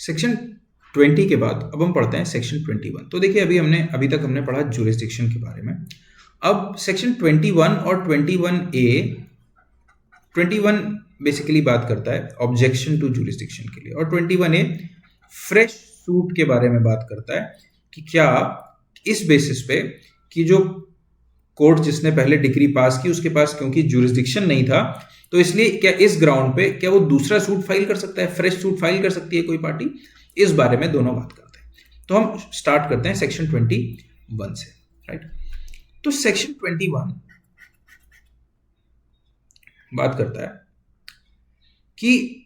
Section 20 के बाद अब हम पढ़ते हैं सेक्शन 21। तो देखिए अभी तक हमने पढ़ा जुरिस्डिक्शन के बारे में। अब सेक्शन 21 और 21A, 21 बेसिकली बात करता है ऑब्जेक्शन टू जुरिस्डिक्शन के लिए, और 21A फ्रेश सूट के बारे में बात करता है कि क्या इस बेसिस पे कि जो कोर्ट जिसने पहले डिग्री पास की उसके पास क्योंकि जुरिस्डिक्शन नहीं था, तो इसलिए क्या इस ग्राउंड पे क्या वो दूसरा सूट फाइल कर सकता है, फ्रेश सूट फाइल कर सकती है कोई पार्टी। इस बारे में दोनों बात करते हैं। तो हम स्टार्ट करते हैं सेक्शन 21 से, राइट। तो सेक्शन 21 बात करता है कि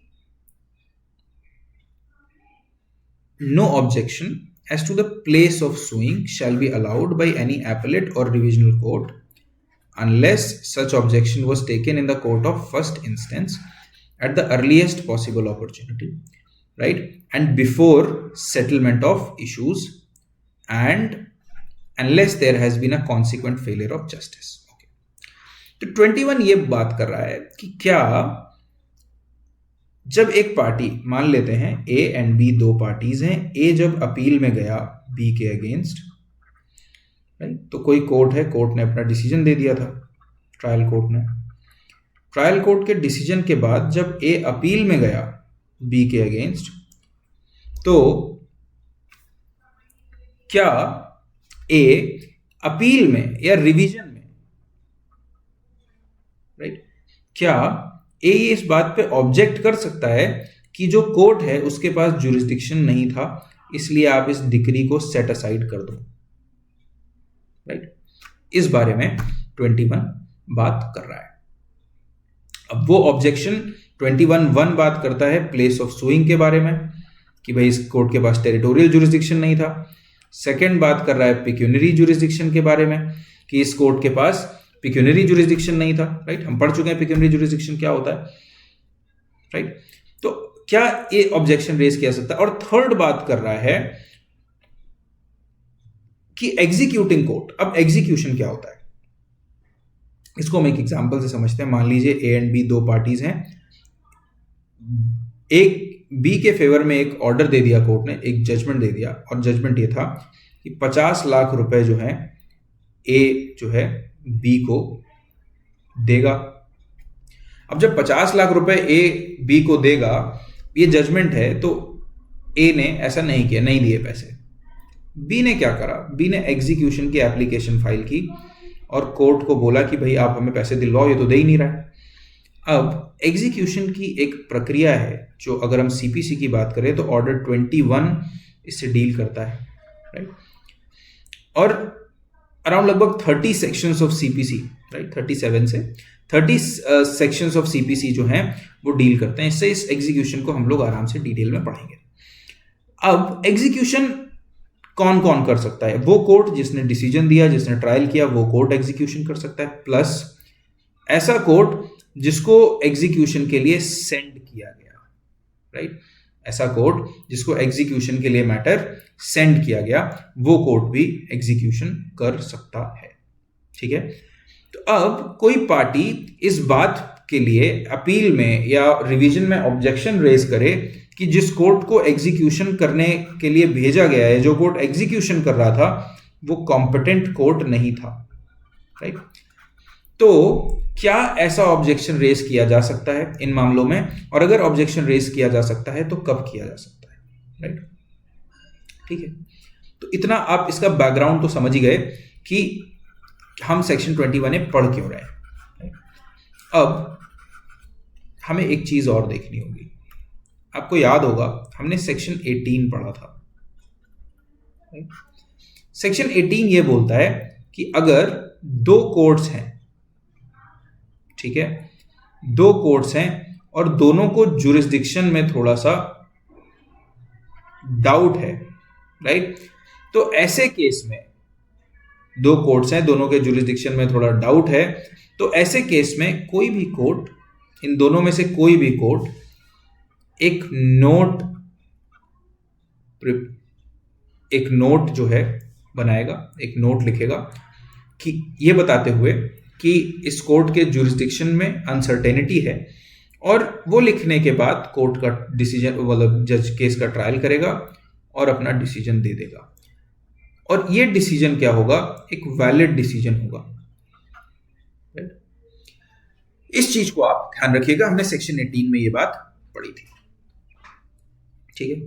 no objection as to the place of suing shall be allowed by any appellate or revisional court unless such objection was taken in the court of first instance at the earliest possible opportunity, right, and before settlement of issues and unless there has been a consequent failure of justice. Okay. तो 21 ये बात कर रहा है कि क्या जब एक पार्टी, मान लेते हैं ए एंड बी दो पार्टीज हैं, ए जब अपील में गया बी के अगेंस्ट, राइट, तो कोई कोर्ट है, कोर्ट ने अपना डिसीजन दे दिया था, ट्रायल कोर्ट ने। ट्रायल कोर्ट के डिसीजन के बाद जब ए अपील में गया बी के अगेंस्ट, तो क्या ए अपील में या रिवीजन में, राइट, क्या ए इस बात पे ऑब्जेक्ट कर सकता है कि जो कोर्ट है उसके पास जुरिस्डिक्शन नहीं था, इसलिए आप इस डिक्री को सेट असाइड कर दो, राइट। इस बारे में 21 बात कर रहा है। अब वो ऑब्जेक्शन 21(1) बात करता है प्लेस ऑफ सुइंग के बारे में कि भाई इस कोर्ट के पास टेरिटोरियल जुरिस्डिक्शन नहीं था। सेकंड बात कर रहा है पिक्यूनरी जुरिस्डिक्शन के बारे में कि इस कोर्ट के पास पिक्यूनरी जुरिस्डिक्शन नहीं था, राइट। हम पढ़ चुके हैं पिक्यूनरी जुरिस्डिक्शन क्या होता है, राइट। तो क्या ये ऑब्जेक्शन रेज किया सकता है। और थर्ड बात कर रहा है कि एग्जीक्यूटिंग कोर्ट, अब एग्जीक्यूशन क्या होता है इसको हम एक एग्जांपल से समझते हैं। मान लीजिए ए एंड बी दो पार्टीज हैं, एक बी के फेवर में एक ऑर्डर दे दिया कोर्ट ने, एक जजमेंट दे दिया, और जजमेंट ये था कि 50 लाख रुपए जो है ए जो है बी को देगा। अब जब 50 लाख रुपए ए बी को देगा, ये जजमेंट है, तो ए ने ऐसा नहीं किया, नहीं दिए पैसे। बी ने क्या करा, बी ने एग्जीक्यूशन की एप्लीकेशन फाइल की और कोर्ट को बोला कि भाई आप हमें पैसे दिलवाओ, ये तो दे ही नहीं रहा है। अब एग्जीक्यूशन की एक प्रक्रिया है जो, अगर हम सीपीसी की बात करें तो ऑर्डर 21 इससे डील करता है, राइट। और अराउंड लगभग 30 सेक्शंस ऑफ सीपीसी, राइट, 37 से 30 सेक्शंस ऑफ सीपीसी जो हैं वो डील करते हैं इससे। इस एग्जीक्यूशन को हम लोग आराम से डिटेल में पढ़ेंगे। अब एग्जीक्यूशन कौन कौन कर सकता है, वो कोर्ट जिसने डिसीजन दिया, जिसने ट्रायल किया, वो कोर्ट एग्जीक्यूशन कर सकता है, प्लस ऐसा कोर्ट जिसको एग्जीक्यूशन के लिए सेंड किया गया, राइट। ऐसा कोर्ट जिसको एग्जीक्यूशन के लिए मैटर सेंड किया गया, वो कोर्ट भी एग्जीक्यूशन कर सकता है, ठीक है। तो अब कोई पार्टी इस बात के लिए अपील में या रिवीजन में ऑब्जेक्शन रेज करे कि जिस कोर्ट को एग्जीक्यूशन करने के लिए भेजा गया है, जो कोर्ट एग्जीक्यूशन कर रहा था, वो कॉम्पिटेंट कोर्ट नहीं था, राइट। तो क्या ऐसा ऑब्जेक्शन रेज किया जा सकता है इन मामलों में, और अगर ऑब्जेक्शन रेज किया जा सकता है तो कब किया जा सकता है, राइट, ठीक है। तो इतना आप इसका बैकग्राउंड तो समझ ही गए कि हम सेक्शन 21 पढ़ क्यों रहे हैं। अब हमें एक चीज और देखनी होगी। आपको याद होगा हमने सेक्शन 18 पढ़ा था, राइट। सेक्शन 18 ये बोलता है कि अगर दो कोर्ट्स हैं, ठीक है, दो कोर्ट्स हैं और दोनों को जुरिस्डिक्शन में थोड़ा सा डाउट है, राइट, तो ऐसे केस में दो कोर्ट्स हैं, दोनों के जुरिस्डिक्शन में थोड़ा डाउट है, तो ऐसे केस में कोई भी कोर्ट, इन दोनों में से कोई भी कोर्ट एक नोट जो है बनाएगा, एक नोट लिखेगा कि ये बताते हुए कि इस कोर्ट के जुरिस्डिक्शन में अनसर्टेनिटी है और वो लिखने के बाद कोर्ट का डिसीजन, मतलब जज केस का ट्रायल करेगा और अपना डिसीजन दे देगा। और ये डिसीजन क्या होगा, एक वैलिड डिसीजन होगा। इस चीज को आप ध्यान रखिएगा, हमने सेक्शन 18 में ये बात पढ़ी थी। ठीक है,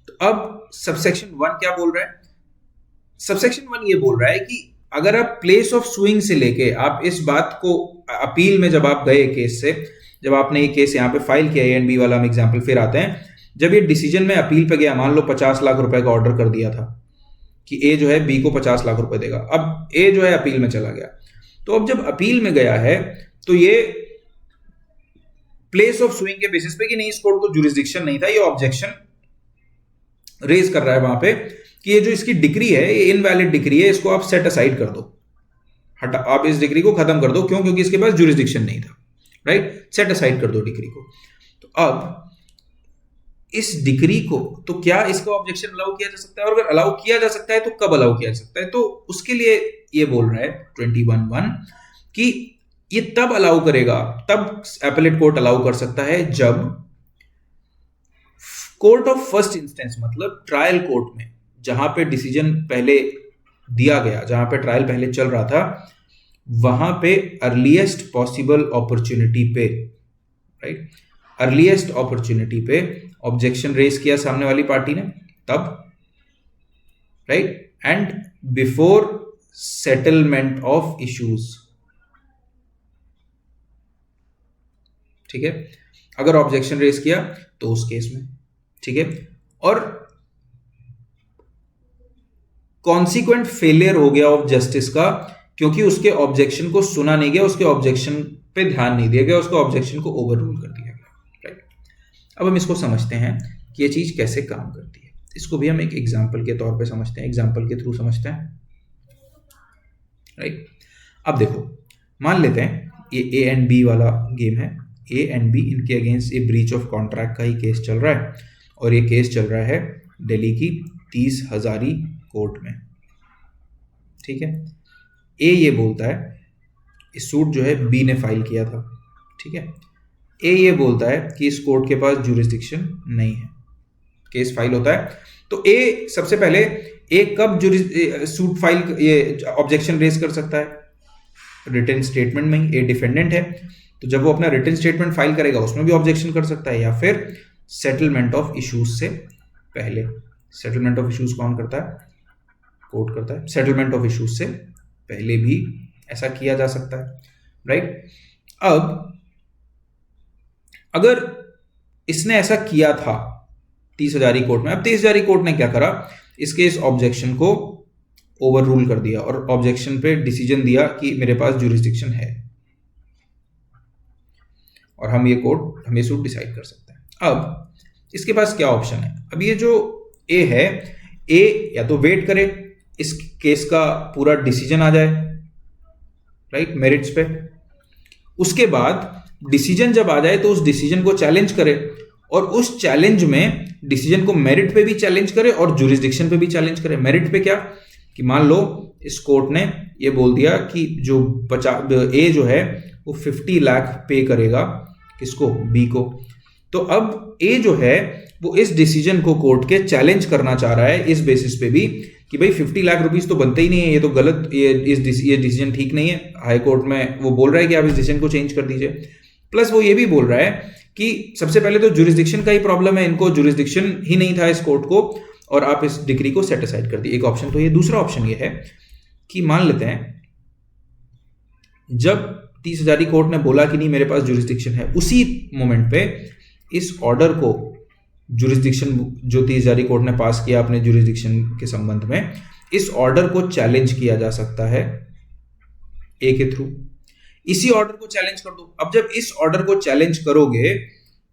तो अब सबसेक्शन 1 क्या बोल रहा है? सबसेक्शन 1 ये बोल रहा है कि अगर आप प्लेस ऑफ सुइंग से लेके आप इस बात को अपील में जब आप गए केस से, जब आपने ये केस यहाँ पे फाइल किया, ए एंड बी वाला हम एग्जाम्पल फिर आते हैं, जब ये डिसीजन में अपील पे गया, मान लो 50 लाख रुपए का ऑर्डर कर दिया था कि ए जो है बी को 50 लाख रुपए देगा, अब ए जो है अपील में चला गया, तो अब जब अपील में गया है तो ये प्लेस ऑफ सुइंग के बेसिस पे कि नहीं, इस कोर्ट को जुरिस्डिक्शन नहीं था, ये ऑब्जेक्शन रेज कर रहा है वहां पे कि ये जो इसकी डिग्री है ये इनवैलिड डिग्री है, इसको आप सेट असाइड कर दो, हटा, आप इस डिग्री को खत्म कर दो, क्यों? क्योंकि इसके पास जुरिस्डिक्शन नहीं था, राइट? सेट असाइड कर दो डिग्री को। तो अब इस डिग्री को, तो क्या इसका ऑब्जेक्शन अलाउ किया जा सकता है? और अगर अलाउ किया जा सकता है तो कब अलाउ किया जा सकता है? तो उसके लिए ये बोल रहा है 21(1) कि ये तब अलाउ करेगा, तब एपेलेट कोर्ट अलाउ कर सकता है जब कोर्ट ऑफ फर्स्ट इंस्टेंस, मतलब ट्रायल कोर्ट में जहां पे डिसीजन पहले दिया गया, जहां पे ट्रायल पहले चल रहा था, वहां पे अर्लीस्ट पॉसिबल अपॉर्चुनिटी पे, राइट, अर्लीस्ट अपॉर्चुनिटी पे ऑब्जेक्शन रेज किया सामने वाली पार्टी ने, तब, right, and before settlement of issues. ठीक है, अगर ऑब्जेक्शन रेज किया तो उस केस में, ठीक है, और कॉन्सिक्वेंट फेलियर हो गया ऑफ जस्टिस का, क्योंकि उसके ऑब्जेक्शन को सुना नहीं गया, उसके ऑब्जेक्शन पे ध्यान नहीं दिया गया, उसके ऑब्जेक्शन को ओवर रूल कर दिया गया, राइट। अब हम इसको समझते हैं कि ये चीज कैसे काम करती है। इसको भी हम एक एग्जाम्पल के तौर पे समझते हैं, एग्जाम्पल के थ्रू समझते हैं, राइट। अब देखो, मान लेते हैं ये ए एंड बी वाला गेम है, ए एंड बी, इनके against A breach of contract का ही केस चल रहा है, और ये केस चल रहा है दिल्ली की 30 हजारी कोर्ट में, ठीक है। ए ये बोलता है, इस सूट जो है बी ने फाइल किया था, ठीक है। ए ये बोलता है कि इस कोर्ट के पास जुरिस्डिक्शन नहीं है, केस फाइल होता है, तो ए सबसे पहले, ए कब सूट फाइल, ये ऑब्जेक्शन रेज कर सकता है? रिटन स्टेटमेंट में ही। ए डिफेंडेंट है, तो जब वो अपना रिटन स्टेटमेंट फाइल करेगा उसमें भी ऑब्जेक्शन कर सकता है, या फिर सेटलमेंट ऑफ इश्यूज से पहले। सेटलमेंट ऑफ इश्यूज कौन करता है? कोर्ट करता है। सेटलमेंट ऑफ इश्यूज से पहले भी ऐसा किया जा सकता है, राइट। अब अगर इसने ऐसा किया था 30 हजारी कोर्ट में, अब 30 हजारी कोर्ट ने क्या करा, इसके इस ऑब्जेक्शन को ओवर रूल कर दिया और ऑब्जेक्शन पे डिसीजन दिया कि मेरे पास जुरिस्डिक्शन है, और हम ये सूट डिसाइड कर सकते हैं। अब इसके पास क्या ऑप्शन है? अब ये जो ए है, ए या तो वेट करे इस केस का पूरा डिसीजन आ जाए, राइट, मेरिट्स पे, उसके बाद डिसीजन जब आ जाए तो उस डिसीजन को चैलेंज करे, और उस चैलेंज में डिसीजन को मेरिट पे भी चैलेंज करे और जुरिस्डिक्शन पे भी चैलेंज करे। मेरिट पे क्या कि मान लो इस कोर्ट ने ये बोल दिया कि जो ए जो है वो 50 लाख पे करेगा, किसको? बी को। तो अब ए जो है वो इस डिसीजन को कोर्ट के चैलेंज करना चाह रहा है इस बेसिस पे भी कि भाई 50 लाख रुपीस तो बनते ही नहीं है, ये तो गलत, ये डिसीजन ठीक नहीं है। हाई कोर्ट में वो बोल रहा है कि आप इस डिसीजन को चेंज कर दीजिए। प्लस वो ये भी बोल रहा है कि सबसे पहले तो जुरिस्डिक्शन का ही प्रॉब्लम है, इनको जुरिस्डिक्शन ही नहीं था इस कोर्ट को, और आप इस डिग्री को सेट असाइड कर दिए। एक ऑप्शन तो ये। दूसरा ऑप्शन ये है कि मान लेते हैं जब 30 हजारी कोर्ट ने बोला कि नहीं मेरे पास जुरिस्डिक्शन है, उसी मोमेंट पे इस ऑर्डर को, जुरिस्डिक्शन जो 30 हजारी कोर्ट ने पास किया अपने जुरिस्डिक्शन के संबंध में, इस ऑर्डर को चैलेंज किया जा सकता है ए के थ्रू। इसी ऑर्डर को चैलेंज कर दो। अब जब इस ऑर्डर को चैलेंज करोगे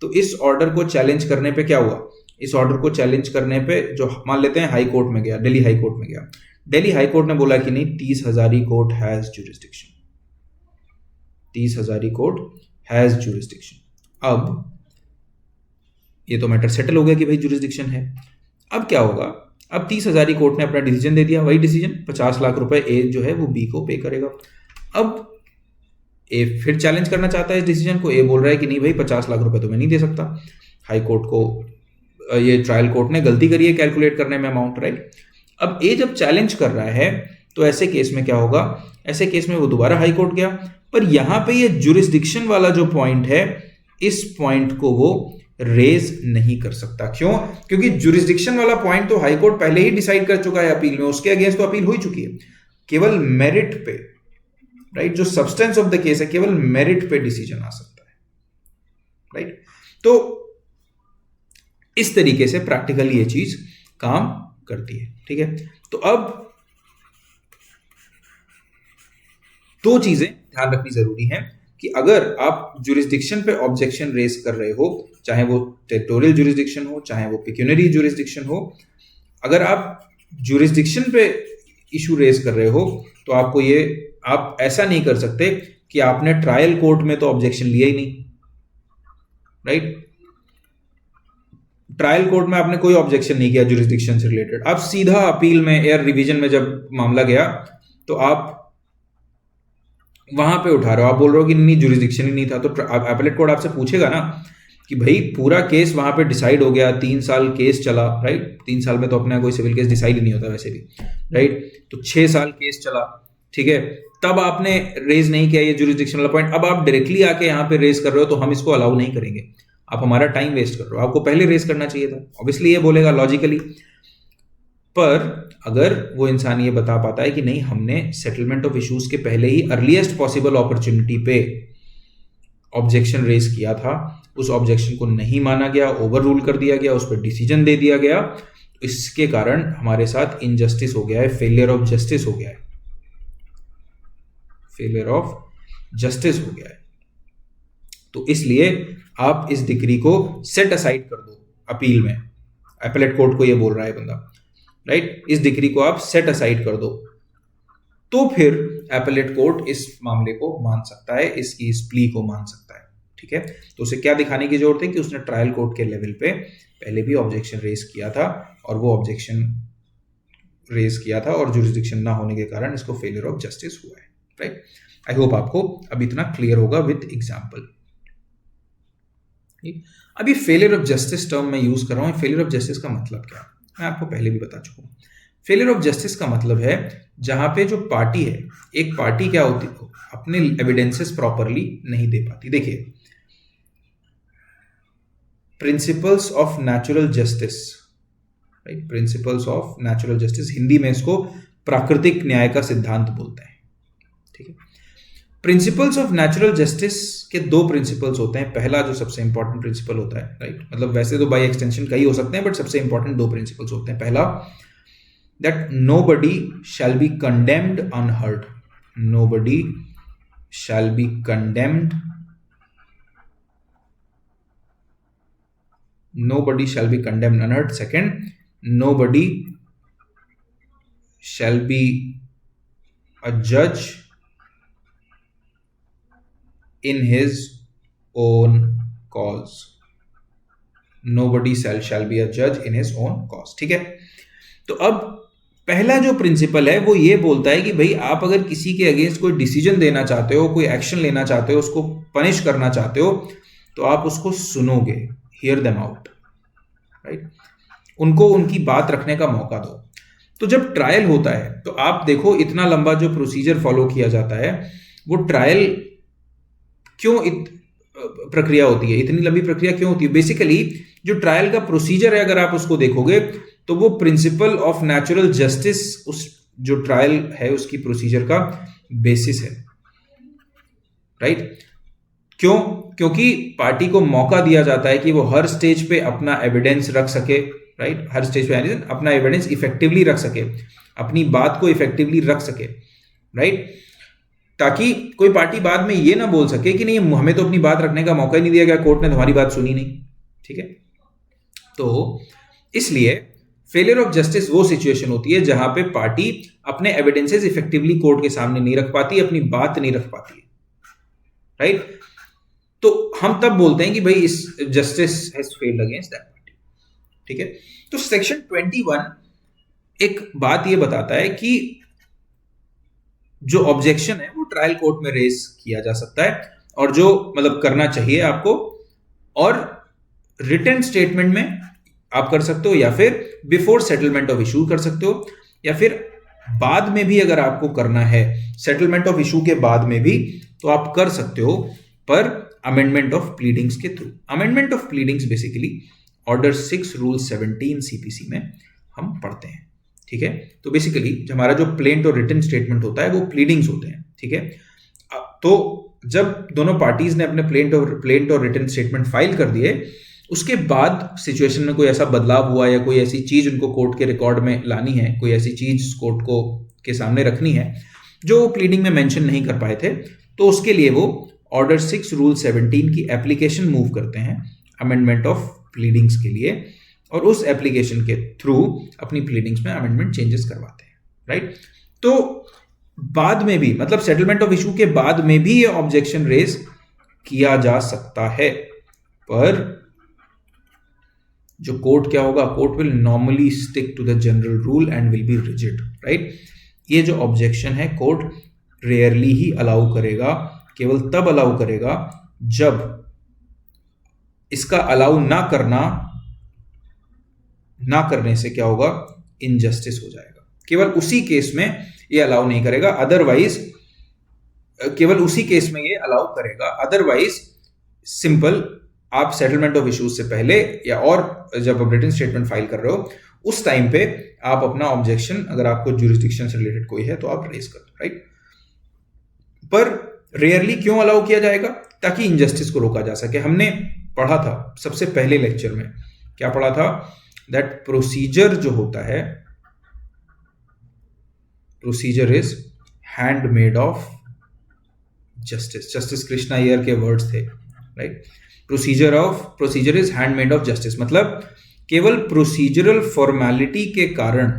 तो इस ऑर्डर को चैलेंज करने पे क्या हुआ? इस ऑर्डर को चैलेंज करने पे जो मान लेते हैं हाई कोर्ट में गया, दिल्ली हाई कोर्ट में गया, दिल्ली हाई कोर्ट ने बोला कि नहीं 30 Hazari court has jurisdiction, 30 Hazari court has jurisdiction. अब ये तो मैटर सेटल हो गया कि भाई जुरिस्डिक्शन है। अब क्या होगा? अब 30 हजारी कोर्ट ने अपना डिसीजन दे दिया, वही डिसीजन 50 लाख रुपए ए जो है वो बी को पे करेगा। अब ए फिर चैलेंज करना चाहता है इस डिसीजन को। ए बोल रहा है कि नहीं भाई 50 लाख रुपए तो मैं नहीं दे सकता, हाई कोर्ट को ये ट्रायल कोर्ट ने गलती करी है कैलकुलेट करने में अमाउंट, राइट। अब ए जब चैलेंज कर रहा है तो ऐसे केस में क्या होगा, ऐसे केस में वो दोबारा हाई कोर्ट गया, पर यहां पे ये जुरिस्डिक्शन वाला जो पॉइंट है, इस पॉइंट को वो रेज नहीं कर सकता। क्यों? क्योंकि जुरिस्डिक्शन वाला पॉइंट तो हाई कोर्ट पहले ही डिसाइड कर चुका है अपील में, उसके अगेंस्ट तो अपील हो ही चुकी है। केवल मेरिट पे, राइट, जो सब्सटेंस ऑफ द केस है, केवल मेरिट पे डिसीजन आ सकता है, राइट। तो इस तरीके से प्रैक्टिकली ये चीज काम करती है, ठीक है। तो अब दो चीजें ध्यान रखनी जरूरी है कि अगर आप जुरिस्डिक्शन पे ऑब्जेक्शन रेज कर रहे हो, चाहे वो टेरिटोरियल जुरिस्डिक्शन हो, चाहे वो पिक्यूनरी जुरिस्डिक्शन हो, अगर आप जुरिस्डिक्शन पे इशू रेज कर रहे हो तो आपको ये, आप ऐसा नहीं कर सकते कि आपने ट्रायल कोर्ट में तो ऑब्जेक्शन लिया ही नहीं, राइट। ट्रायल कोर्ट में आपने कोई ऑब्जेक्शन नहीं किया जुरिस्डिक्शन से रिलेटेड, आप सीधा अपील में, एयर रिवीजन में जब मामला गया तो आप वहां पे उठा रहे हो, आप बोल रहे हो कि नहीं जुरिस्डिक्शन ही नहीं था। तो अपीलेट कोर्ट आपसे पूछेगा ना कि भाई पूरा केस वहां पे डिसाइड हो गया, 3 साल केस चला, राइट। 3 साल में तो अपना कोई सिविल केस डिसाइड ही नहीं होता वैसे भी, राइट। तो 6 साल केस चला, ठीक है, तब आपने रेज नहीं किया ये जुरिस्डिक्शन वाला पॉइंट। अब आप डायरेक्टली आके यहाँ पे रेज कर रहे हो तो हम इसको अलाउ नहीं करेंगे, आप हमारा टाइम वेस्ट कर रहे हो, आपको पहले रेज करना चाहिए था, ऑब्वियसली ये बोलेगा लॉजिकली। पर अगर वो इंसान ये बता पाता है कि नहीं, हमने सेटलमेंट ऑफ इश्यूज के पहले ही अर्लीस्ट पॉसिबल अपॉर्चुनिटी पे ऑब्जेक्शन रेज किया था, उस ऑब्जेक्शन को नहीं माना गया, ओवर रूल कर दिया गया, उस पर डिसीजन दे दिया गया, तो इसके कारण हमारे साथ इनजस्टिस हो गया है, फेलियर ऑफ जस्टिस हो गया है, फेलियर ऑफ जस्टिस हो गया है। तो इसलिए आप इस डिक्री को सेट असाइड कर दो अपील में, अपीलेट कोर्ट को ये बोल रहा है बंदा, राइट। इस डिक्री को आप सेट असाइड कर दो, तो फिर अपीलेट कोर्ट इस मामले को मान सकता है, इसकी इस प्ली को मान सकता है, ठीक है। तो उसे क्या दिखाने की जरूरत है कि उसने ट्रायल कोर्ट के लेवल पे पहले भी ऑब्जेक्शन रेज किया था, और वो ऑब्जेक्शन रेज किया था और जुरिस्डिक्शन ना होने के कारण इसको फेलियर ऑफ जस्टिस हुआ है, राइट। आई होप आपको अब इतना क्लियर होगा विद एग्जाम्पल। अब ये फेलियर ऑफ जस्टिस टर्म मैं यूज कर रहा हूं, फेलियर ऑफ जस्टिस का मतलब क्या है मैं आपको पहले भी बता चुका हूं। फेलियर ऑफ जस्टिस का मतलब है जहां पे जो पार्टी है, एक पार्टी क्या होती है, अपने एविडेंसेस प्रॉपरली नहीं दे पाती। देखिए, principles of natural justice, right, principles of natural justice, Hindi में इसको प्राकृतिक न्याय का सिद्धांत बोलते हैं, ठीक है। प्रिंसिपल्स ऑफ नेचुरल जस्टिस के दो प्रिंसिपल्स होते हैं। पहला जो सबसे इंपॉर्टेंट प्रिंसिपल होता है, राइट, मतलब वैसे तो बाय एक्सटेंशन कई हो सकते हैं, बट सबसे इंपॉर्टेंट दो प्रिंसिपल्स होते हैं। पहला, that nobody shall be condemned unheard, nobody shall be condemned, nobody shall be condemned unheard. Second, nobody shall be a judge in his own cause, nobody shall be a judge in his own cause, ठीक है। तो अब पहला जो principal है वो ये बोलता है कि भाई आप अगर किसी के अगेंस्ट कोई डिसीजन देना चाहते हो, कोई एक्शन लेना चाहते हो, उसको पनिश करना चाहते हो, तो आप उसको सुनोगे, हियर देम आउट, राइट, उनको उनकी बात रखने का मौका दो। तो जब ट्रायल होता है तो आप देखो इतना लंबा जो प्रोसीजर फॉलो किया जाता है, वो ट्रायल क्यों प्रक्रिया होती है, इतनी लंबी प्रक्रिया क्यों होती है? बेसिकली जो ट्रायल का प्रोसीजर है, अगर आप उसको देखोगे तो वो प्रिंसिपल ऑफ नेचुरल जस्टिस, उस जो ट्रायल है उसकी प्रोसीजर का बेसिस है, राइट। क्यों? क्योंकि पार्टी को मौका दिया जाता है कि वो हर स्टेज पे अपना एविडेंस रख सके, राइट, हर स्टेज पे अपना एविडेंस इफेक्टिवली रख सके, अपनी बात को इफेक्टिवली रख सके, राइट, ताकि कोई पार्टी बाद में ये ना बोल सके कि नहीं हमें तो अपनी बात रखने का मौका ही नहीं दिया गया, कोर्ट ने तुम्हारी बात सुनी नहीं, ठीक है। तो इसलिए फेलियर ऑफ जस्टिस वो सिचुएशन होती है जहां पे पार्टी अपने एविडेंसेस इफेक्टिवली कोर्ट के सामने नहीं रख पाती, अपनी बात नहीं रख पाती, राइट। तो हम तब बोलते हैं कि भाई इस justice has failed against that party, ठीक है। तो सेक्शन 21 एक बात ये बताता है कि जो ऑब्जेक्शन है वो ट्रायल कोर्ट में रेज किया जा सकता है, और जो मतलब करना चाहिए आपको, और रिटन स्टेटमेंट में आप कर सकते हो, या फिर बिफोर सेटलमेंट ऑफ इशू कर सकते हो, या फिर बाद में भी अगर आपको करना है सेटलमेंट ऑफ इशू के बाद में भी तो आप कर सकते हो, पर अमेंडमेंट ऑफ प्लीडिंग्स के through. Amendment of pleadings basically order 6 rule 17 CPC में हम पढ़ते हैं, ठीक है। तो बेसिकली हमारा जो प्लेंट और रिटन स्टेटमेंट होता है वो प्लीडिंग्स होते हैं, ठीक है। तो जब दोनों पार्टीज ने अपने प्लेंट और रिटन स्टेटमेंट फाइल कर दिए, उसके बाद सिचुएशन में कोई ऐसा बदलाव हुआ या कोई ऐसी चीज उनको कोर्ट के रिकॉर्ड में लानी है, कोई ऐसी चीज कोर्ट को के सामने रखनी है जो प्लीडिंग में मेंशन नहीं कर पाए थे, तो उसके लिए वो ऑर्डर 6 रूल 17 की एप्लीकेशन मूव करते हैं अमेंडमेंट ऑफ प्लीडिंग्स के लिए, और उस एप्लीकेशन के थ्रू अपनी प्लीडिंग्स में अमेंडमेंट चेंजेस करवाते हैं, राइट। तो बाद में भी, मतलब सेटलमेंट ऑफ इशू के बाद में भी ये ऑब्जेक्शन रेज किया जा सकता है, पर जो कोर्ट क्या होगा, court will normally stick to the general rule and will be rigid, right. ये जो ऑब्जेक्शन है कोर्ट रेयरली ही अलाउ करेगा, केवल तब अलाउ करेगा जब इसका अलाउ ना करने से क्या होगा, इनजस्टिस हो जाएगा। केवल उसी केस में ये अलाउ नहीं करेगा, अदरवाइज केवल उसी केस में ये अलाउ करेगा, अदरवाइज सिंपल आप सेटलमेंट ऑफ इश्यूज से पहले या और जब आप रिटन स्टेटमेंट फाइल कर रहे हो उस टाइम पे आप अपना ऑब्जेक्शन, अगर आपको ज्यूरिसडिक्शन से रिलेटेड कोई है तो आप रेज कर दो, राइट। पर रेयरली क्यों अलाउ किया जाएगा, ताकि इनजस्टिस को रोका जा सके। हमने पढ़ा था सबसे पहले लेक्चर में, क्या पढ़ा था, दैट प्रोसीजर जो होता है, procedure is handmade of justice. Justice Krishna Iyer के वर्ड्स थे, right. Procedure is handmade of justice, मतलब केवल प्रोसीजरल फॉर्मेलिटी के कारण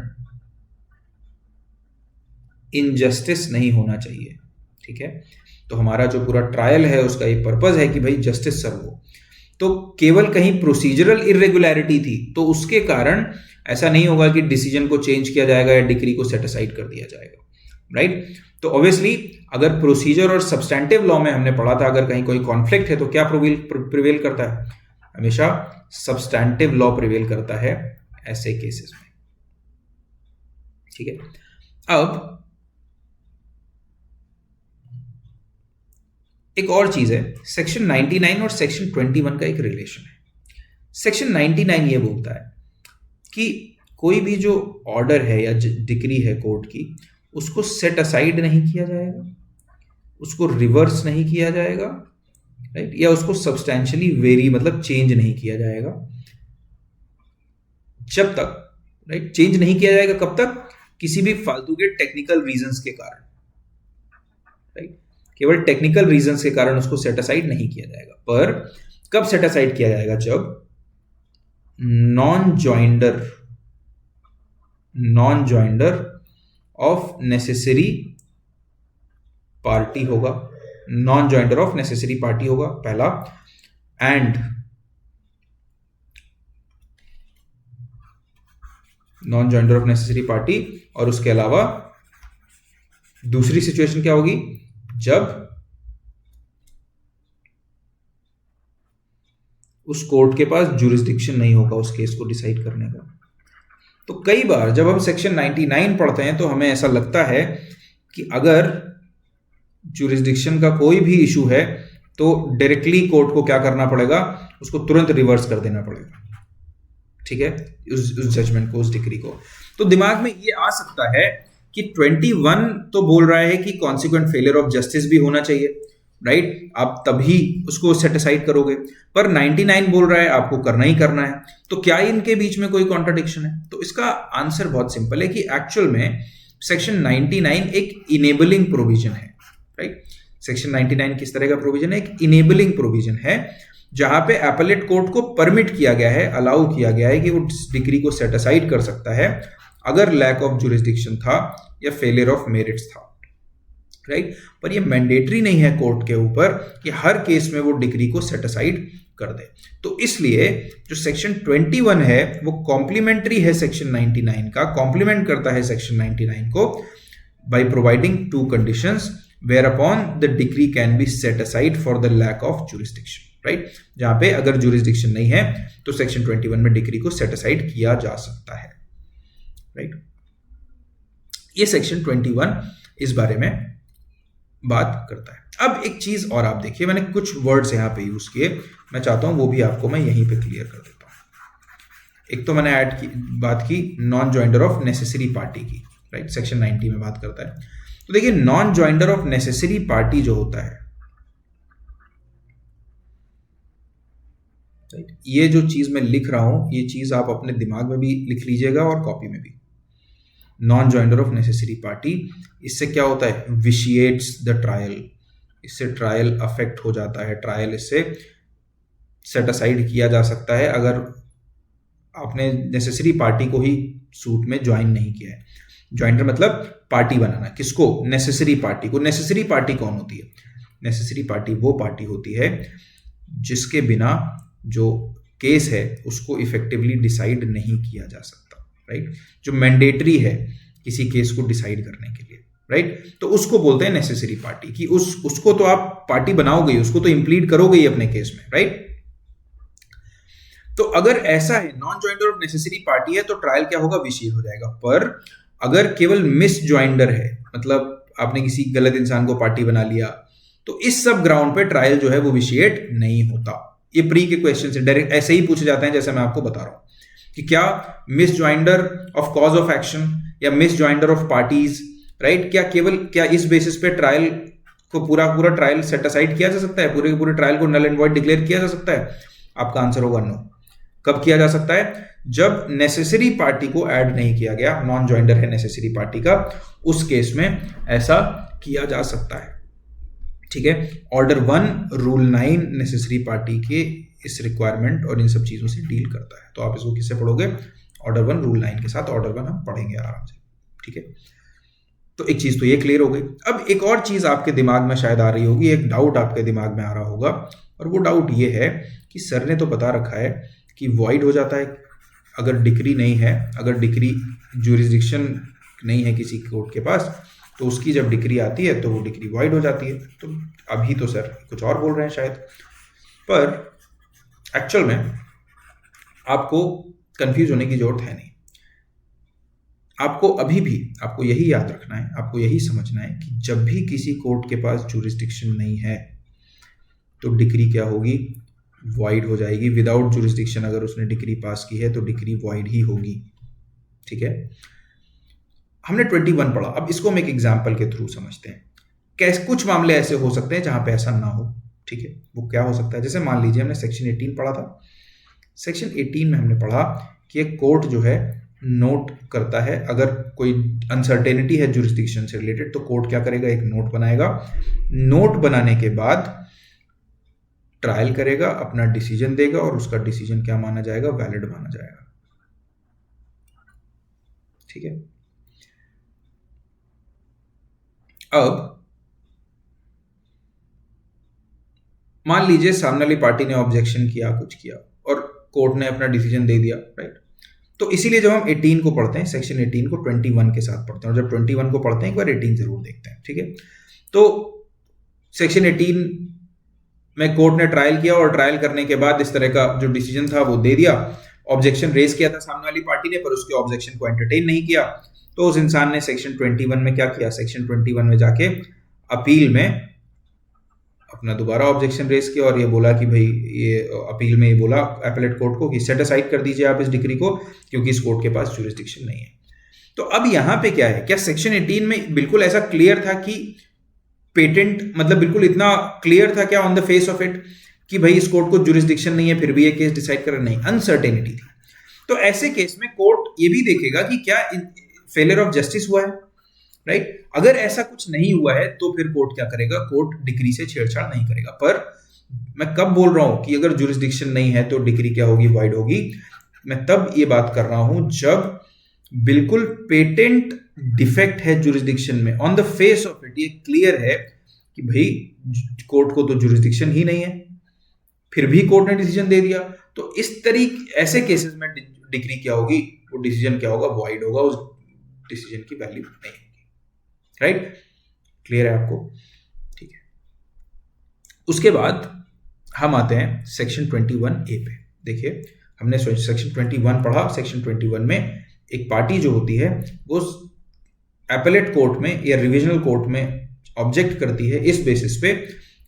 इनजस्टिस नहीं होना चाहिए, ठीक है। तो हमारा जो पूरा ट्रायल है उसका एक पर्पस है कि भाई जस्टिस सर्व हो। तो केवल कहीं प्रोसीजरल इरेगुलरिटी थी तो उसके कारण ऐसा नहीं होगा कि डिसीजन को चेंज किया जाएगा या डिक्री को सेट असाइड कर दिया जाएगा, राइट। तो ऑब्वियसली अगर प्रोसीजर और सब्सटैंटिव लॉ में हमने पढ़ा था, अगर कहीं कोई कॉन्फ्लिक्ट है तो क्या प्रिवेल करता है, हमेशा सब्सटैंटिव लॉ प्रिवेल करता है ऐसे केसेस में, ठीक है। अब एक और चीज है, सेक्शन 99 और सेक्शन 21 का एक रिलेशन है। सेक्शन 99 ये बोलता है कि कोई भी जो ऑर्डर है या डिक्री है कोर्ट की, उसको सेट असाइड नहीं किया जाएगा, उसको रिवर्स नहीं किया जाएगा, राइट, या उसको सब्सटैंशियली वेरी मतलब चेंज नहीं किया जाएगा जब तक, राइट, चेंज नहीं किया जाएगा कब तक, किसी भी फालतू के टेक्निकल रीजंस के कारण, राइट। केवल टेक्निकल रीजंस के कारण उसको सेट असाइड नहीं किया जाएगा। पर कब सेट असाइड किया जाएगा, जब non joinder of necessary party होगा, non joinder of necessary party होगा पहला, and non joinder of necessary party, और उसके अलावा दूसरी सिचुएशन क्या होगी, जब उस कोर्ट के पास ज्यूरिसडिक्शन नहीं होगा उस केस को डिसाइड करने का। तो कई बार जब हम सेक्शन 99 पढ़ते हैं तो हमें ऐसा लगता है कि अगर ज्यूरिसडिक्शन का कोई भी इशू है तो डायरेक्टली कोर्ट को क्या करना पड़ेगा, उसको तुरंत रिवर्स कर देना पड़ेगा, ठीक है, उस जजमेंट को, उस डिक्री को। तो दिमाग में ये आ सकता है कि 21 तो बोल रहा है कि कॉन्सिक्वेंट फेलियर ऑफ जस्टिस भी होना चाहिए, राइट, आप तभी उसको सेट असाइड करोगे, पर 99 बोल रहा है आपको करना ही करना है। तो क्या इनके बीच में कोई कॉन्ट्रडिक्शन है? तो इसका आंसर बहुत सिंपल है कि एक्चुअल में सेक्शन 99 एक इनेबलिंग प्रोविजन है, राइट। सेक्शन 99 किस तरह का प्रोविजन है? एक इनेबलिंग प्रोविजन है, जहां पे एपेलेट कोर्ट को परमिट किया गया है, अलाउ किया गया है कि वो डिग्री को सेट असाइड कर सकता है अगर लैक ऑफ जुरिस्डिक्शन था या फेलियर ऑफ मेरिट्स था, राइट। पर ये मैंडेटरी नहीं है कोर्ट के ऊपर कि हर केस में वो डिग्री को सेट असाइड कर दे। तो इसलिए जो सेक्शन 21 है वो कॉम्प्लीमेंट्री है सेक्शन 99 का, कॉम्प्लीमेंट करता है सेक्शन 99 को, by providing two conditions whereupon the decree can be set aside for the lack of jurisdiction, right? जहां पे अगर jurisdiction नहीं है तो सेक्शन 21 में डिक्री को सेट असाइड किया जा सकता है, राइट? ये सेक्शन 21 इस बारे में बात करता है। अब एक चीज और आप देखिए, मैंने कुछ वर्ड्स यहां पे यूज किए, मैं चाहता हूं वो भी आपको मैं यहीं पे क्लियर कर देता हूं। एक तो मैंने बात की non joinder of necessary party की, राइट? सेक्शन 90 में बात करता है। तो देखिए non joinder of necessary party जो होता है, राइट, ये जो चीज मैं लिख रहा हूं ये चीज आप अपने दिमाग में भी लिख लीजिएगा और कॉपी में भी। Non joinder of necessary party, इससे क्या होता है? विशिएट्स द ट्रायल, इससे ट्रायल अफेक्ट हो जाता है, ट्रायल इससे सेट असाइड किया जा सकता है अगर आपने नेसेसरी पार्टी को ही सूट में ज्वाइन नहीं किया है। ज्वाइंडर मतलब पार्टी बनाना, किसको? नेसेसरी पार्टी को। नेसेसरी पार्टी कौन होती है? नेसेसरी पार्टी वो पार्टी होती है जिसके बिना जो केस है उसको इफेक्टिवली डिसाइड नहीं किया जा सकता, राइट? जो मैंडेटरी है किसी केस को डिसाइड करने के लिए, राइट? तो उसको बोलते हैं नेसेसरी पार्टी, कि उसको तो आप पार्टी बनाओगे, उसको तो इंप्लीड करोगे ही अपने केस में, राइट? तो अगर ऐसा है, non joinder of necessary party है, तो ट्रायल क्या होगा? विशिएट हो जाएगा। पर अगर केवल मिस ज्वाइंडर है, मतलब आपने किसी गलत इंसान को पार्टी बना लिया, तो इस सब ग्राउंड पे ट्रायल जो है वो विशिएट नहीं होता। ये प्री के क्वेश्चन से डायरेक्ट ऐसे ही पूछे जाते हैं जैसे मैं आपको बता रहा हूं कि क्या misjoinder of cause of action या misjoinder of parties, right, क्या इस बेसिस पे ट्रायल को पूरा ट्रायल सेट असाइड किया जा सकता है? पूरे ट्रायल को नल एंड वॉइड डिक्लेयर किया जा सकता है? आपका आंसर होगा नो। कब किया जा सकता है? जब नेसेसरी पार्टी को ऐड नहीं किया गया, नॉन ज्वाइंडर है नेसेसरी पार्टी का, उस केस में ऐसा किया जा सकता है, ठीक है? ऑर्डर 1 रूल 9 नेसेसरी पार्टी के इस रिक्वायरमेंट और इन सब चीजों से डील करता है। तो आप इसको किससे पढ़ोगे? ऑर्डर 1 रूल 9 के साथ ऑर्डर 1 हम पढ़ेंगे आराम से, ठीक है? तो एक चीज तो ये क्लियर हो गई। अब एक और चीज आपके दिमाग में शायद आ रही होगी, एक डाउट आपके दिमाग में आ रहा होगा, और वो डाउट ये है कि सर ने तो बता रखा है कि वॉइड हो जाता है अगर डिक्री नहीं है, अगर डिक्री ज्यूरिसडिक्शन नहीं है किसी कोर्ट के पास, तो उसकी जब डिक्री आती है तो वो डिक्री वॉइड हो जाती है। तो अभी तो सर कुछ और बोल रहे हैं शायद, पर एक्चुअल में आपको कंफ्यूज होने की जरूरत है नहीं। आपको अभी भी आपको यही याद रखना है, आपको यही समझना है कि जब भी किसी कोर्ट के पास ज्यूरिसडिक्शन नहीं है तो डिक्री क्या होगी? वॉइड हो जाएगी। विदाउट ज्यूरिसडिक्शन अगर उसने डिक्री पास की है तो डिक्री वॉइड ही होगी, ठीक है? हमने 21 पढ़ा, अब इसको हम एक एग्जाम्पल के थ्रू समझते हैं। कैसे कुछ मामले ऐसे हो सकते हैं जहां पे ऐसा ना हो, ठीक है? वो क्या हो सकता है? जैसे मान लीजिए हमने सेक्शन 18 पढ़ा था। सेक्शन 18 में हमने पढ़ा कि एक कोर्ट जो है नोट करता है, अगर कोई अनसर्टेनिटी है ज्यूरिसडिक्शन से रिलेटेड तो कोर्ट क्या करेगा? एक नोट बनाएगा। नोट बनाने के बाद ट्रायल करेगा, अपना डिसीजन देगा और उसका डिसीजन क्या माना जाएगा? वैलिड माना जाएगा, ठीक है? अब मान लीजिए सामने वाली पार्टी ने ऑब्जेक्शन किया, कुछ किया, और कोर्ट ने अपना डिसीजन दे दिया, राइट? तो इसीलिए जब हम 18 को पढ़ते हैं, सेक्शन 18 को 21 के साथ पढ़ते हैं, और जब 21 को पढ़ते हैं एक बार 18 जरूर देखते हैं, ठीक है? तो सेक्शन 18 में कोर्ट ने ट्रायल किया और ट्रायल करने के बाद इस तरह का जो डिसीजन था वो दे दिया। ऑब्जेक्शन रेज किया था सामने वाली पार्टी ने, पर उसके ऑब्जेक्शन को एंटरटेन नहीं किया। तो उस इंसान ने सेक्शन 21 में क्या किया? सेक्शन 21 में जाके अपील में अपना दोबारा ऑब्जेक्शन रेज किया और ये बोला कि भाई, ये अपील में ये बोला अपीलेट कोर्ट को कि सेट असाइड कर दीजिए आप इस डिक्री को, क्योंकि इस कोर्ट के पास ज्यूरिसडिक्शन नहीं है। तो अब यहां पे क्या है? क्या सेक्शन 18 में बिल्कुल ऐसा क्लियर था कि पेटेंट, मतलब बिल्कुल इतना क्लियर था क्या on the face of it कि भाई इस कोर्ट को ज्यूरिसडिक्शन नहीं है फिर भी ये केस डिसाइड कर? नहीं, अनसर्टेनिटी थी। तो ऐसे केस में कोर्ट ये भी देखेगा कि क्या फेलियर ऑफ जस्टिस हुआ है, राइट? अगर ऐसा कुछ नहीं हुआ है तो फिर कोर्ट क्या करेगा? कोर्ट डिक्री से छेड़छाड़ नहीं करेगा। पर मैं कब बोल रहा हूं कि अगर ज्यूरिसडिक्शन नहीं है तो डिक्री क्या होगी? वॉइड होगी। मैं तब ये बात कर रहा हूं जब बिल्कुल पेटेंट डिफेक्ट है ज्यूरिसडिक्शन में, on the face of it ये क्लियर है कि भाई कोर्ट को तो ज्यूरिसडिक्शन ही नहीं है, फिर भी कोर्ट ने डिसीजन दे दिया। तो इस तरीके ऐसे केसेस में डिक्री क्या होगी? वो डिसीजन क्या होगा? वॉइड होगा, उस डिसीजन की वैल्यू नहीं होगी, राइट, क्लियर है आपको? ठीक है, उसके बाद हम आते हैं सेक्शन 21A पे। देखिए, हमने सेक्शन 21 पढ़ा। सेक्शन 21 में एक पार्टी जो होती है वो एपेलेट कोर्ट में या रिविजनल कोर्ट में ऑब्जेक्ट करती है इस बेसिस पे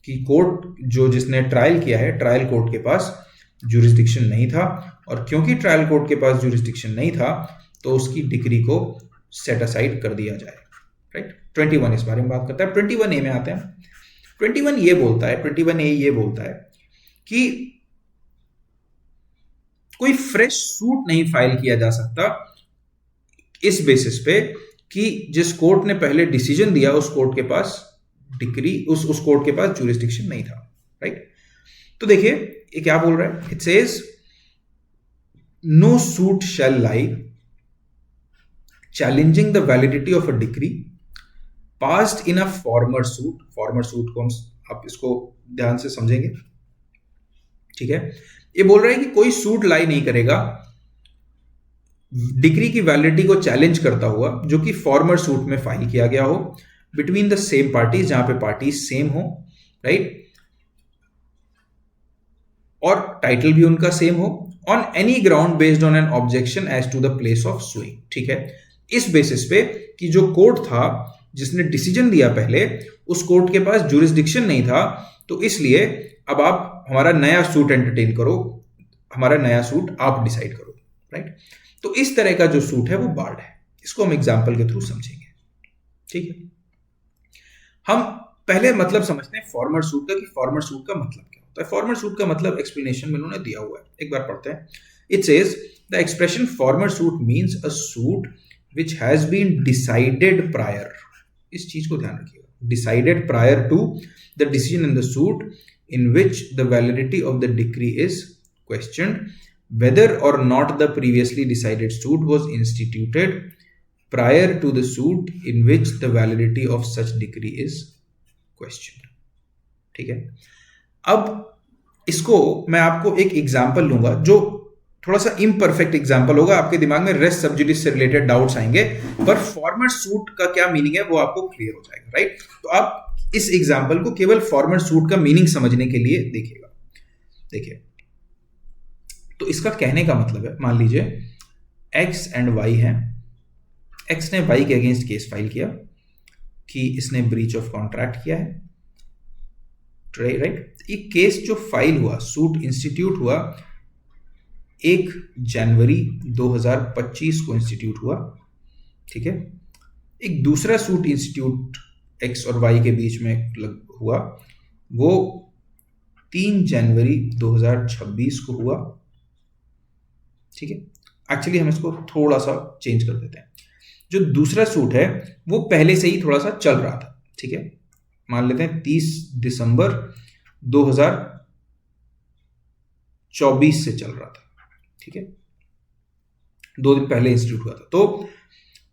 कि कोर्ट जो जिसने ट्रायल किया है, ट्रायल कोर्ट के पास ज्यूरिसडिक्शन नहीं था, और क्योंकि ट्रायल कोर्ट के पास ज्यूरिसडिक्शन नहीं था तो उसकी डिक्री को सेट असाइड कर दिया जाए। राइट, 21 इस बारे में बात करता है। 21A में आते हैं। 21 ये बोलता है, 21A ये बोलता है कि कोई फ्रेश सूट नहीं फाइल किया जा सकता इस बेसिस पे कि जिस कोर्ट ने पहले डिसीजन दिया उस कोर्ट के पास डिक्री, उस कोर्ट के पास ज्यूरिसडिक्शन नहीं था। राइट, तो देखिए ये क्या बोल रहा है। It says no suit shall lie challenging the validity of a decree passed in a former suit. Former suit को आप इसको ध्यान से समझेंगे। ठीक है, ये बोल रहा है कि कोई सूट लाई नहीं करेगा डिक्री की वैलिडिटी को चैलेंज करता हुआ जो कि फॉर्मर सूट में फाइल किया गया हो बिटवीन द सेम पार्टीज, जहां पे पार्टीज सेम हो। राइट, और टाइटल भी उनका सेम हो, on any ground based on an objection as to the place of suing. ठीक है, इस बेसिस पे कि जो कोर्ट था जिसने डिसीजन दिया पहले, उस कोर्ट के पास ज्यूरिसडिक्शन नहीं था, तो इसलिए अब आप हमारा नया सूट एंटरटेन करो, हमारा नया सूट आप डिसाइड करो। राइट, तो इस तरह का जो सूट है वो बार्ड है। इसको हम एग्जाम्पल के थ्रू समझेंगे। ठीक है, हम पहले मतलब समझते हैं फॉर्मर सूट का, कि फॉर्मर सूट का मतलब क्या होता है। फॉर्मर सूट का मतलब एक्सप्लेनेशन में उन्होंने दिया हुआ है, एक बार पढ़ते हैं। It says the expression former suit means a suit which has been decided prior. इस चीज को ध्यान रखिएगा, decided prior to the decision in the suit in which the validity of the decree is questioned whether or not the previously decided suit was instituted prior to the suit in which the validity of such decree is questioned। ठीक है, अब इसको मैं आपको एक example लूंगा जो थोड़ा सा इम्परफेक्ट एग्जांपल होगा। आपके दिमाग में रेस्ट सब्जुडिस से रिलेटेड डाउट्स आएंगे, पर फॉर्मर सूट का क्या मीनिंग है वो आपको क्लियर हो जाएगा। राइट, तो आप इस एग्जांपल को केवल फॉर्मर सूट का मीनिंग समझने के लिए देखिएगा। देखिए, तो इसका कहने का मतलब है, मान लीजिए एक्स एंड वाई है। एक्स ने वाई के अगेंस्ट केस फाइल किया कि इसने ब्रीच ऑफ कॉन्ट्रैक्ट किया है। राइट, ये केस जो फाइल हुआ, सूट इंस्टीट्यूट हुआ 1 जनवरी 2025 को इंस्टीट्यूट हुआ। ठीक है, एक दूसरा सूट इंस्टीट्यूट एक्स और वाई के बीच में हुआ, वो 3 जनवरी 2026 को हुआ। ठीक है, एक्चुअली हम इसको थोड़ा सा चेंज कर देते हैं। जो दूसरा सूट है वो पहले से ही थोड़ा सा चल रहा था। ठीक है, मान लेते हैं 30 दिसंबर 2024 से चल रहा था। ठीक है, 2 दिन पहले इंस्टीट्यूट हुआ था। तो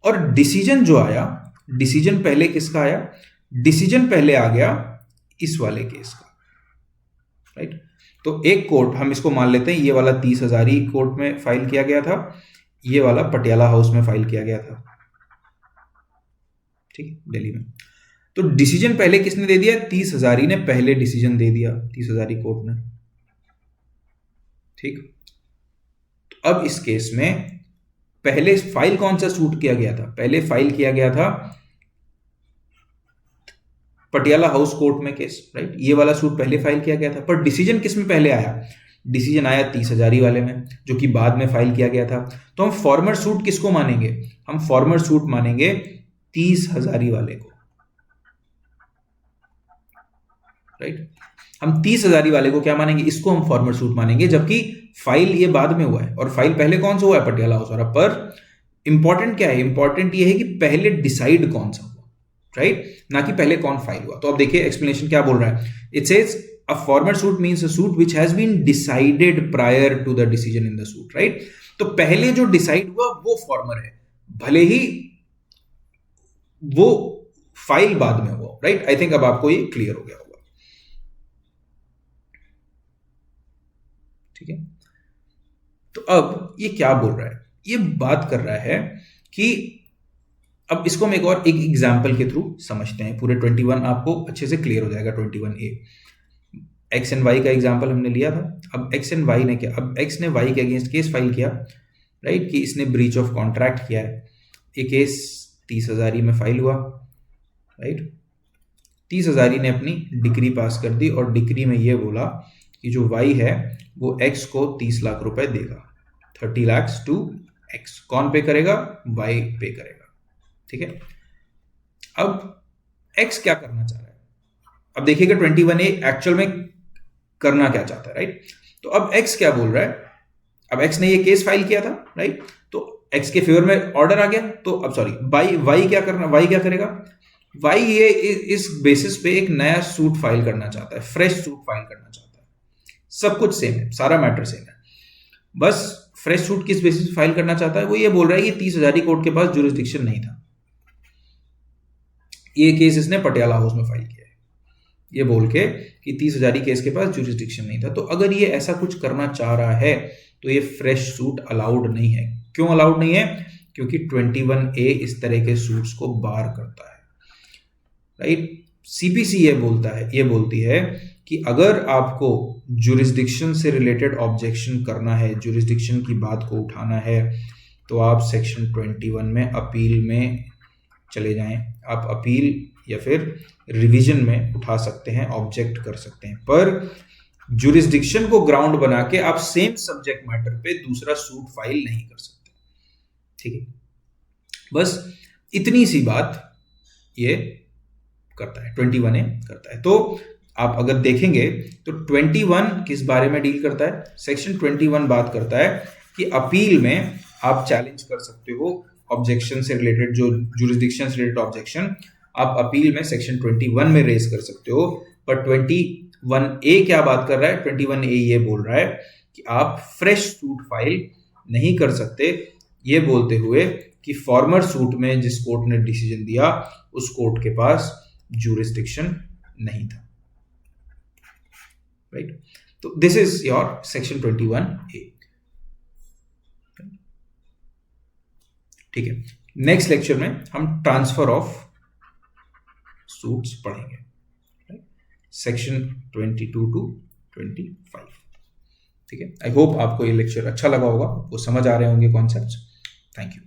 और डिसीजन जो आया, डिसीजन पहले किसका आया? डिसीजन पहले आ गया इस वाले केस का। राइट, तो एक कोर्ट, हम इसको मान लेते हैं ये वाला 30 हजारी कोर्ट में फाइल किया गया था, ये वाला पटियाला हाउस में फाइल किया गया था। ठीक, दिल्ली में। तो डिसीजन पहले किसने दे दिया? 30 हजारी ने पहले डिसीजन दे दिया, 30 हजारी कोर्ट ने। ठीक, तो अब इस केस में पहले फाइल कौन सा सूट किया गया था? पहले फाइल किया गया था पटियाला हाउस कोर्ट में केस। राइट, ये वाला सूट पहले फाइल किया गया था, पर डिसीजन किस में पहले आया? डिसीजन आया 30 हजारी वाले में, जो कि बाद में फाइल किया गया था। तो हम फॉर्मर सूट किसको मानेंगे? हम फॉर्मर सूट मानेंगे 30 हजारी वाले को। राइट, हम 30 हजारी वाले को क्या मानेंगे? इसको हम फॉर्मर सूट मानेंगे, जबकि फाइल ये बाद में हुआ है और फाइल पहले कौन सा हुआ है? पटियाला हाउस वाला। पर इंपॉर्टेंट क्या है? इंपॉर्टेंट ये है कि पहले डिसाइड कौन सा हुआ, राइट, ना कि पहले कौन फाइल हुआ। तो अब देखिए एक्सप्लेनेशन क्या बोल रहा है। It says a former suit means a suit which has been decided prior to the decision in the suit. Right, तो पहले जो डिसाइड हुआ वो फॉर्मर है, भले ही वो फाइल बाद में हुआ। राइट, आई थिंक अब आपको ये क्लियर हो गया होगा। ठीक है, तो अब ये क्या बोल रहा है? ये बात कर रहा है कि अब इसको हम एक एग्जाम्पल के थ्रू समझते हैं। पूरे 21 आपको अच्छे से क्लियर हो जाएगा। 21A एक्स एंड वाई का एग्जाम्पल हमने लिया था। अब एक्स एंड वाई ने क्या, अब एक्स ने वाई के अगेंस्ट केस फाइल किया, राइट, कि इसने ब्रीच ऑफ कॉन्ट्रैक्ट किया है। ये केस 30,000 में फाइल हुआ, राइट। 30,000 ने अपनी डिक्री पास कर दी और डिक्री में ये बोला कि जो वाई है वो एक्स को 30 लाख रुपए देगा। 30 lakhs टू एक्स। कौन पे करेगा? वाई पे करेगा, ठीक है। अब एक्स क्या करना चाह रहा है? अब देखिएगा 21A एक्चुअल में करना क्या चाहता है, राइट। तो अब एक्स क्या बोल रहा है? अब एक्स ने ये केस फाइल किया था, राइट, तो एक्स के फेवर में ऑर्डर आ गया। तो अब सॉरी, वाई क्या करना, वाई क्या करेगा? वाई ये इस बेसिस पे एक नया सूट फाइल करना चाहता है, फ्रेश सूट फाइल करना चाहता है। सब कुछ सेम है, सारा मैटर सेम है, बस फ्रेश सूट किस बेसिस पे फाइल करना चाहता है? वो ये बोल रहा है कि 30,000 कोर्ट के पास जुरिस्डिक्शन नहीं था। ये केस इसने पटियाला हाउस में फाइल किया है, ये बोल के कि 30,000 केस के पास जुरिस्डिक्शन नहीं था। तो अगर ये ऐसा कुछ करना चाह रहा है तो ये फ्रेश सूट अलाउड नहीं है। क्यों अलाउड नहीं है? क्योंकि 21A इस तरह के सूट्स को बार करता है, राइट। सीपीसी ये बोलती है कि अगर आपको जुरिस्डिक्शन से रिलेटेड ऑब्जेक्शन करना है, जुरिस्डिक्शन की बात को उठाना है, तो आप सेक्शन 21 में अपील में चले जाएं। आप अपील या फिर रिवीजन में उठा सकते हैं, ऑब्जेक्ट कर सकते हैं, पर जुरिस्डिक्शन को ग्राउंड बना के आप सेम सब्जेक्ट मैटर पे दूसरा सूट फाइल नहीं कर सकते, ठीक है। बस इतनी सी बात ये करता है, 21A करता है। तो आप अगर देखेंगे तो 21 किस बारे में डील करता है? सेक्शन 21 बात करता है कि अपील में आप चैलेंज कर सकते हो ऑब्जेक्शन से रिलेटेड, जो जुरिस्डिक्शन से रिलेटेड ऑब्जेक्शन आप अपील में सेक्शन 21 में रेज कर सकते हो। पर 21A क्या बात कर रहा है? 21A ये बोल रहा है कि आप फ्रेश सूट फाइल नहीं कर सकते, ये बोलते हुए कि फॉर्मर सूट में जिस कोर्ट ने डिसीजन दिया उस कोर्ट के पास जुरिस्डिक्शन नहीं था, राइट। तो this is your section 21A, ठीक है। नेक्स्ट लेक्चर में हम ट्रांसफर ऑफ सूट्स पढ़ेंगे, सेक्शन 22 to 25, ठीक है। आई होप आपको ये लेक्चर अच्छा लगा होगा, आपको समझ आ रहे होंगे कॉन्सेप्ट्स। Thank you.